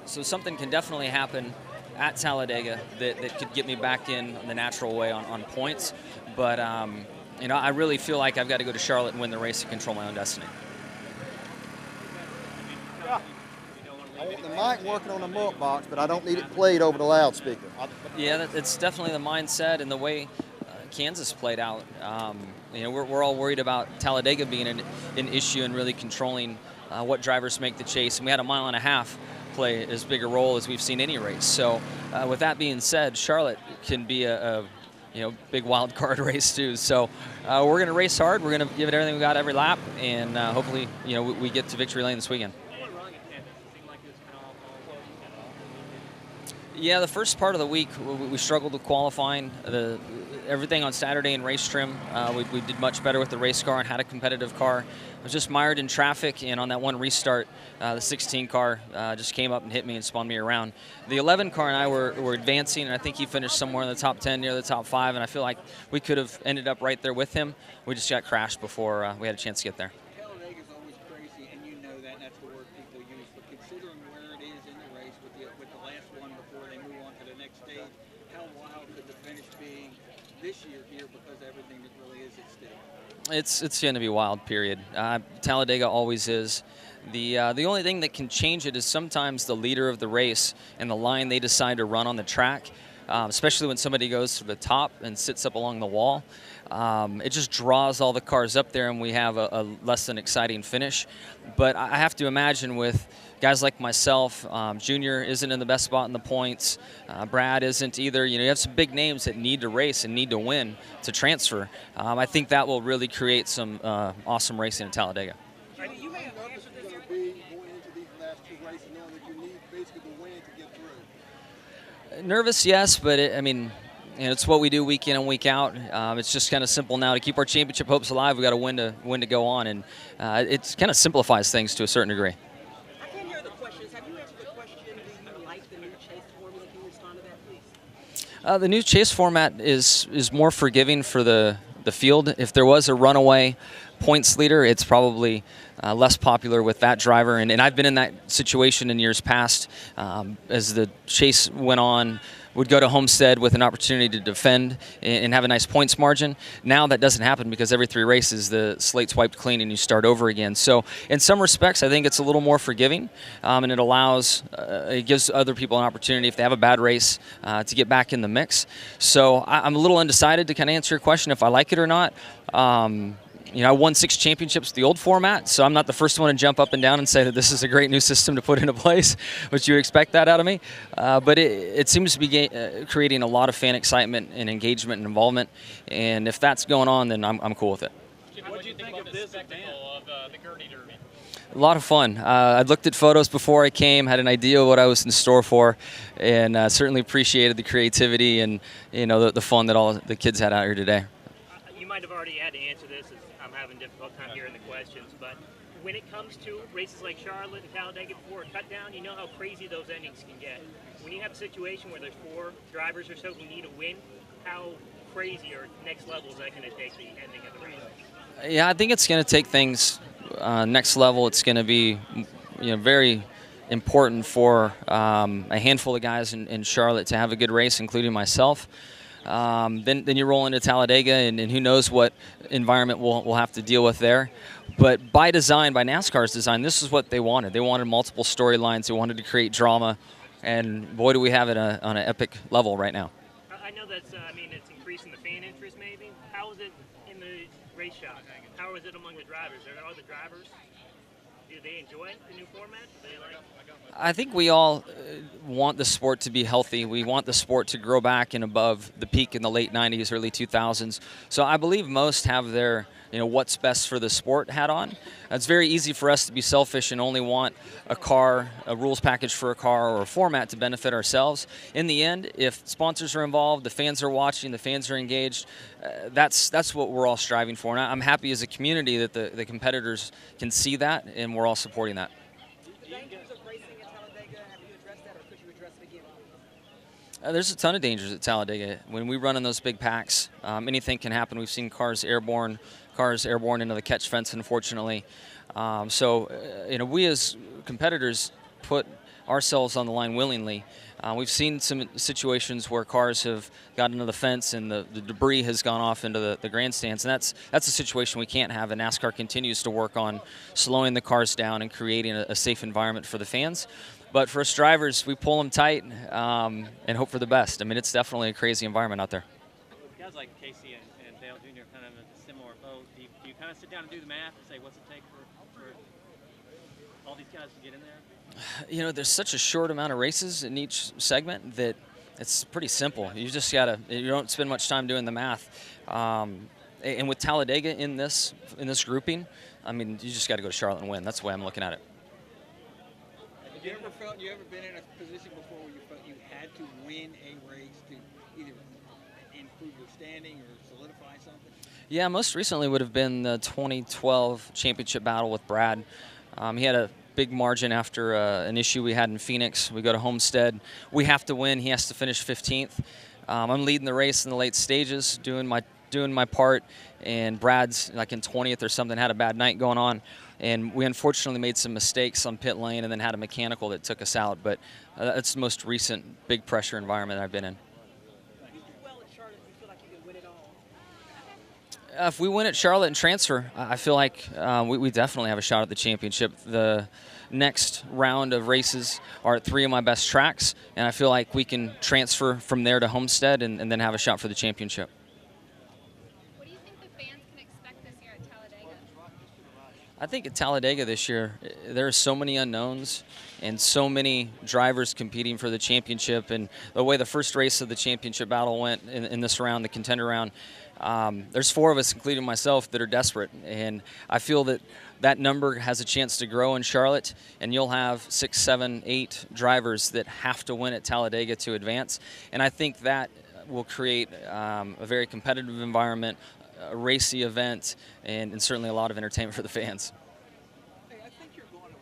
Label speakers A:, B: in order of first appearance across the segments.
A: So something can definitely happen at Talladega that could get me back in the natural way on points. But, I really feel like I've got to go to Charlotte and win the race and control my own destiny.
B: I want the mic working on the muck box, but I don't need it played over the loudspeaker.
A: Yeah, it's definitely the mindset and the way Kansas played out. We're all worried about Talladega being an issue and really controlling what drivers make the chase. And we had a mile and a half play as big a role as we've seen any race. So with that being said, Charlotte can be a big wild card race too. So we're going to race hard. We're going to give it everything we got every lap, and hopefully, we get to victory lane this weekend. Yeah, the first part of the week we struggled with qualifying. Everything on Saturday in race trim, we did much better with the race car and had a competitive car. I was just mired in traffic, and on that one restart, the 16 car just came up and hit me and spun me around. The 11 car and I were advancing, and I think he finished somewhere in the top 10, near the top 5, and I feel like we could have ended up right there with him. We just got crashed before we had a chance to get there.
C: Talladega's always crazy, and you know that, and that's the word people use. But considering where it is in the race with the last one before they move on to the next stage, how wild could the finish be this year here because everything that really is at stake?
A: It's going to be wild, period. Talladega always is. The only thing that can change it is sometimes the leader of the race and the line they decide to run on the track, especially when somebody goes to the top and sits up along the wall. It just draws all the cars up there, and we have a less than exciting finish. But I have to imagine with guys like myself, Junior isn't in the best spot in the points. Brad isn't either. You have some big names that need to race and need to win to transfer. I think that will really create some awesome racing in Talladega.
B: You may have answered this going into these last 2 races, knowing that you need basically the win to get through.
A: Nervous, yes, but it's what we do week in and week out. It's just kind of simple now to keep our championship hopes alive. We got to win to go on, and it kind of simplifies things to a certain degree.
D: I can't hear the questions. Have you answered the question? Do you like the new chase formula? Can you respond to that, please?
A: The new chase format is more forgiving for the field. If there was a runaway points leader, it's probably less popular with that driver. And I've been in that situation in years past. As the chase went on, would go to Homestead with an opportunity to defend and have a nice points margin. Now that doesn't happen because every 3 races the slate's wiped clean and you start over again. So in some respects, I think it's a little more forgiving, and it gives other people an opportunity if they have a bad race to get back in the mix. So I'm a little undecided to kind of answer your question if I like it or not. I won 6 championships with the old format, so I'm not the first one to jump up and down and say that this is a great new system to put into place, but you expect that out of me. But it seems to be creating a lot of fan excitement and engagement and involvement, and if that's going on, then I'm cool with it.
E: What do you think of this spectacle of the Gurney Derby?
A: A lot of fun. I'd looked at photos before I came, had an idea of what I was in store for, and certainly appreciated the creativity and the fun that all the kids had out here today.
E: You might have already had to answer this, as I'm having a difficult time hearing the questions, but when it comes to races like Charlotte and Talladega before a cut down, you know how crazy those endings can get. When you have a situation where there's 4 drivers or so who need a win, how crazy or next level is that going to take the ending of the race?
A: Yeah, I think it's going to take things next level. It's going to be very important for a handful of guys in Charlotte to have a good race, including myself. Then you roll into Talladega, and who knows what environment we'll have to deal with there. But by design, by NASCAR's design, this is what they wanted. They wanted multiple storylines. They wanted to create drama, and boy, do we have it on an epic level right now.
E: I know that's, it's increasing the fan interest maybe. How is it in the race shop? How is it among the drivers? Are the drivers, do they enjoy the new format? Do they like?
A: I think we all want the sport to be healthy. We want the sport to grow back and above the peak in the late 90s, early 2000s. So I believe most have their, what's best for the sport hat on. It's very easy for us to be selfish and only want a rules package for a car or a format to benefit ourselves. In the end, if sponsors are involved, the fans are watching, the fans are engaged, that's what we're all striving for. And I'm happy as a community that the competitors can see that, and we're all supporting that. There's a ton of dangers at Talladega. When we run in those big packs, anything can happen. We've seen cars airborne into the catch fence, unfortunately. We as competitors put ourselves on the line willingly. We've seen some situations where cars have gotten into the fence and the debris has gone off into the grandstands, and that's a situation we can't have. And NASCAR continues to work on slowing the cars down and creating a safe environment for the fans. But for us drivers, we pull them tight and hope for the best. I mean, it's definitely a crazy environment out there.
F: Guys like Casey and Dale Jr. kind of in a similar boat. Do you kind of sit down and do the math and say, what's it take for all these guys to get in there?
A: You know, there's such a short amount of races in each segment that it's pretty simple. You just you don't spend much time doing the math. And with Talladega in this grouping, I mean, you just got to go to Charlotte and win. That's the way I'm looking at it.
C: Have you ever been in a position before where you felt you had to win a race to either improve your standing or solidify something?
A: Yeah, most recently would have been the 2012 championship battle with Brad. He had a big margin after an issue we had in Phoenix. We go to Homestead. We have to win. He has to finish 15th. I'm leading the race in the late stages, doing my part, and Brad's like in 20th or something, had a bad night going on. And we unfortunately made some mistakes on pit lane and then had a mechanical that took us out. But that's the most recent big pressure environment I've been in.
D: You do well at Charlotte. You feel like you can win it all.
A: If we win at Charlotte and transfer, I feel like we definitely have a shot at the championship. The next round of races are at 3 of my best tracks, and I feel like we can transfer from there to Homestead and then have a shot for the championship.
G: What do you think the fans can expect this year at Talladega?
A: I think at Talladega this year, there are so many unknowns and so many drivers competing for the championship. And the way the first race of the championship battle went in this round, the contender round, there's 4 of us, including myself, that are desperate. And I feel that number has a chance to grow in Charlotte, and you'll have 6, 7, 8 drivers that have to win at Talladega to advance. And I think that will create a very competitive environment, a racy event, and certainly a lot of entertainment for the fans.
C: Hey, I think you're going to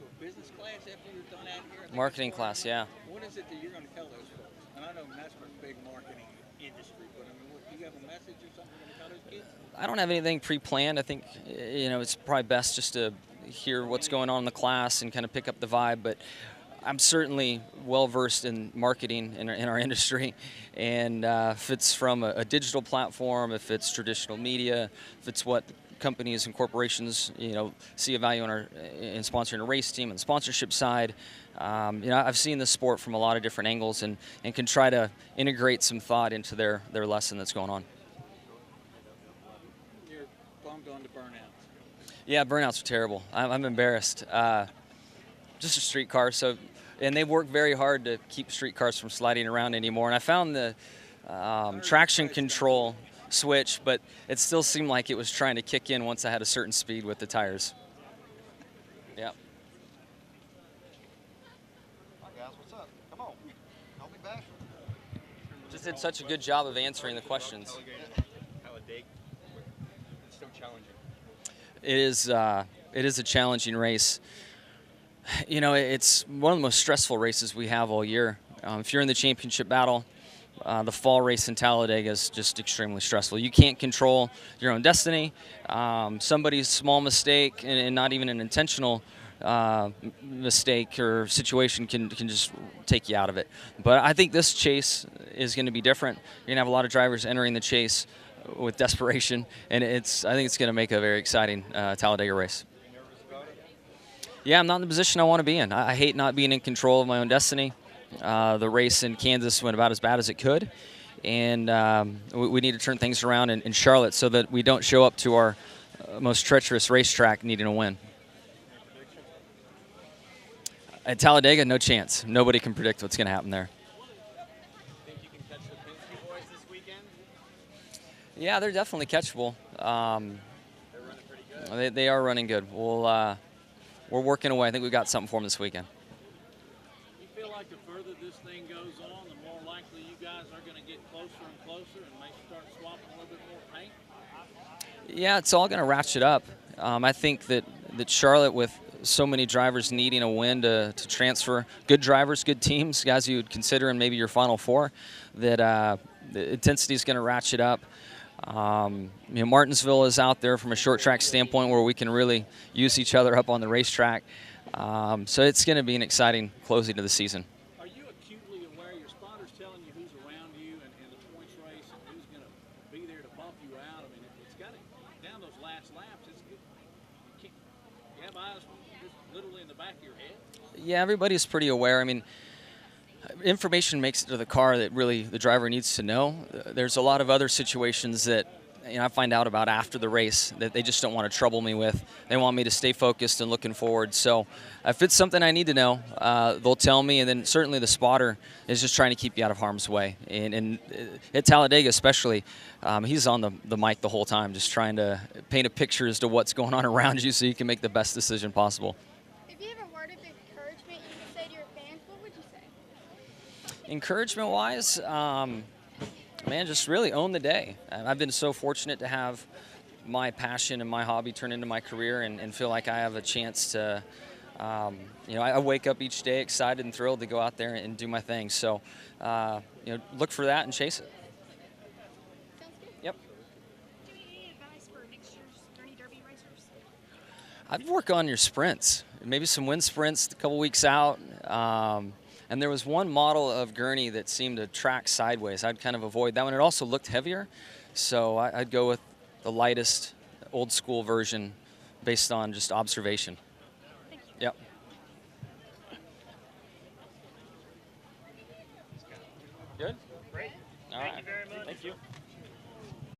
C: a business class after you're done out here.
A: Marketing class, yeah.
C: What is it that you're going to tell those folks? And I know NASCAR's a big marketing industry, but I mean, do you have a message or something you're going to tell those kids?
A: I don't have anything pre-planned. I think, it's probably best just to hear what's going on in the class and kind of pick up the vibe. But I'm certainly well-versed in marketing in our industry. And if it's from a digital platform, if it's traditional media, if it's what companies and corporations, see a value in sponsoring a race team and the sponsorship side, I've seen this sport from a lot of different angles and can try to integrate some thought into their lesson that's going on.
C: You're bummed on the burnouts.
A: Yeah, burnouts are terrible. I'm embarrassed. Just a street car, and they work very hard to keep street cars from sliding around anymore. And I found the traction control switch, but it still seemed like it was trying to kick in once I had a certain speed with the tires. Yeah.
B: Hi guys, what's up? Come on, help me back.
A: Just did such a good job of answering the questions.
F: Talladega, it's so challenging.
A: It is a challenging race. It's one of the most stressful races we have all year. If you're in the championship battle, the fall race in Talladega is just extremely stressful. You can't control your own destiny. Somebody's small mistake and not even an intentional mistake or situation can just take you out of it. But I think this chase is going to be different. You're going to have a lot of drivers entering the chase with desperation, and I think it's going to make a very exciting Talladega race. Yeah, I'm not in the position I want to be in. I hate not being in control of my own destiny. The race in Kansas went about as bad as it could, and we need to turn things around in Charlotte so that we don't show up to our most treacherous racetrack needing a win. At Talladega, no chance. Nobody can predict what's going to happen there.
F: Think you can catch the Penske boys this weekend?
A: Yeah, they're definitely catchable.
F: They're running pretty good.
A: They are running good. We're working away. I think we've got something for them this weekend.
H: You feel like the further this thing goes on, the more likely you guys are going to get closer and closer and maybe start swapping a little bit more paint?
A: Yeah, it's all going to ratchet up. I think that Charlotte, with so many drivers needing a win to transfer, good drivers, good teams, guys you would consider in maybe your Final Four, that the intensity is going to ratchet up. Martinsville is out there from a short track standpoint where we can really use each other up on the racetrack. So it's going to be an exciting closing to the season.
H: Are you acutely aware, your spotters telling you who's around you in the points race and who's going to be there to bump you out? I mean, it's got to, down those last laps, it's good. You have eyes just literally in the back of your head.
A: Yeah, everybody's pretty aware. I mean, information makes it to the car that really the driver needs to know. There's a lot of other situations that I find out about after the race that they just don't want to trouble me with. They want me to stay focused and looking forward. So if it's something I need to know, they'll tell me. And then certainly the spotter is just trying to keep you out of harm's way. And at Talladega especially, he's on the mic the whole time, just trying to paint a picture as to what's going on around you so you can make the best decision possible.
G: If you have a word of encouragement you could say to your fans, what would you say?
A: Encouragement-wise, man, just really own the day. I've been so fortunate to have my passion and my hobby turn into my career and feel like I have a chance to, I wake up each day excited and thrilled to go out there and do my thing. So, look for that and chase it.
G: Sounds good.
A: Yep.
G: Jimmie, any advice for next year's Gurney Derby racers?
A: I'd work on your sprints, maybe some wind sprints a couple weeks out. And there was one model of gurney that seemed to track sideways. I'd kind of avoid that one. It also looked heavier, so I'd go with the lightest, old school version based on just observation.
G: Thank you.
A: Yep. Good?
E: Great.
A: All
E: Thank
A: right.
E: you very much.
A: Thank you.